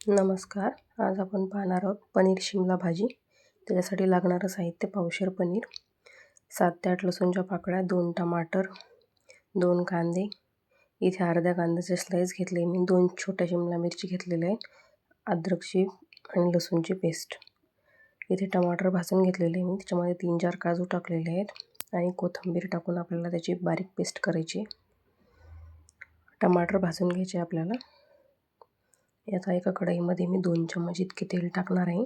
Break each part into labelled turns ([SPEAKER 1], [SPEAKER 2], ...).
[SPEAKER 1] नमस्कार. आज आपण पाहणार आहोत पनीर शिमला भाजी. त्याच्यासाठी लागणारं साहित्य: पावशेर पनीर, 7 ते 8 लसूणच्या पाकळ्या, 2 टमाटर, 2 कांदे. इथे अर्ध्या कांद्याचे स्लाईस घेतले मी, 2 छोट्या शिमला मिरची घेतलेल्या आहेत, अद्रकची आणि लसूणची पेस्ट. इथे टमाटर भाजून घेतलेले मी, त्याच्यामध्ये 3-4 काजू टाकलेले आहेत आणि कोथिंबीर टाकून आपल्याला त्याची बारीक पेस्ट करायची. टमाटर भाजून घ्यायचे आपल्याला. याचा एका कढईमध्ये मी 2 चम्मच इतके तेल टाकणार आहे.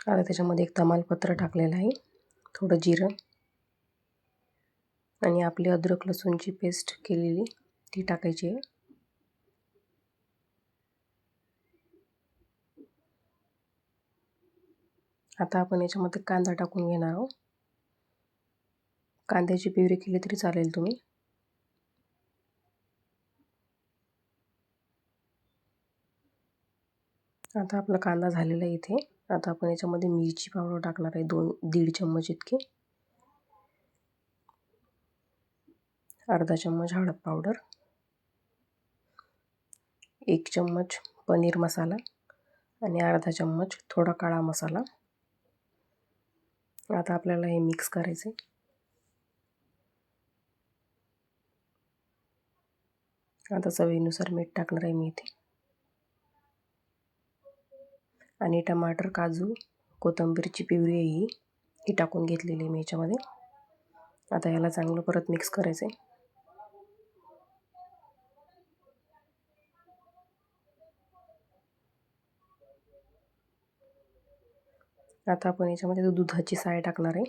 [SPEAKER 1] आता त्याच्यामध्ये एक तमालपत्र टाकलेलं आहे, थोडं जिरं आणि आपली अद्रक लसूणची पेस्ट केलेली ती टाकायची आहे. आता आपण याच्यामध्ये कांदा टाकून घेणार आहोत. कांद्याची प्युरी केली तरी चालेल तुम्ही. आता आपला कांदा झालेला आहे इथे. आता आपण याच्यामध्ये मिरची पावडर टाकणार आहे, 2-1.5 चम्मच इतकी, अर्धा चम्मच हळद पावडर, 1 चम्मच पनीर मसाला आणि अर्धा चम्मच थोडा काळा मसाला. आता आपल्याला हे मिक्स करायचे. आता चवीनुसार मीठ टाकणार आहे मी इथे आणि टमाटर, काजू, कोथिंबीरची प्युरी ही टाकून घेतलेली मी याच्यामध्ये. आता याला चांगलं परत मिक्स करायचं आहे. आता आपण याच्यामध्ये दुधाची साय टाकणार आहे.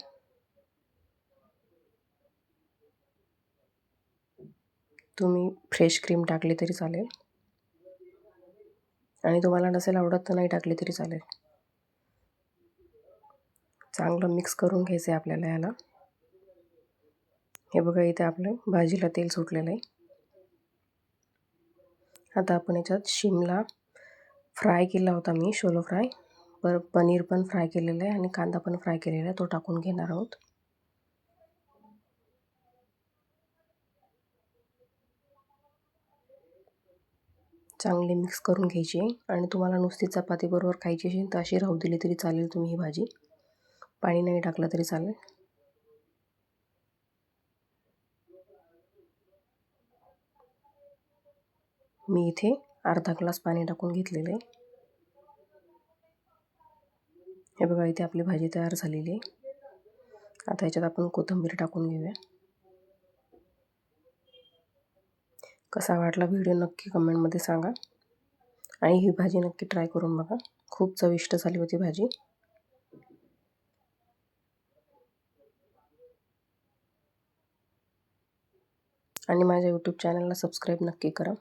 [SPEAKER 1] तुम्ही फ्रेश क्रीम टाकली तरी चालेल आणि तुम्हाला नसेल आवडत तर नाही टाकली तरी चालेल. चांगलं मिक्स करून घ्यायचं आहे आपल्याला याला. हे बघा, इथे आपल्या भाजीला तेल सुटलेलं आहे. आता आपण याच्यात शिमला फ्राय केला होता मी, शोलो फ्राय, पनीर पण फ्राय केलेलं आहे आणि कांदा पण फ्राय केलेला आहे, तो टाकून घेणार आहोत. चांगली मिक्स करून घ्यायची आणि तुम्हाला नुसती चपातीबरोबर खायची असेल तर अशी राहू दिली तरी चालेल तुम्ही ही भाजी. पाणी नाही टाकलं तरी चालेल. मी इथे अर्धा ग्लास पाणी टाकून घेतलेलं आहे. हे बघा, इथे आपली भाजी तयार झालेली आहे. आता याच्यात आपण कोथिंबीर टाकून घेऊया. कसा वाटला व्हिडिओ नक्की कमेंटमध्ये सांगा आणि ही भाजी नक्की ट्राय करून बघा. खूप चविष्ट झाली होती भाजी. आणि माझ्या यूट्यूब चॅनलला सबस्क्राईब नक्की करा.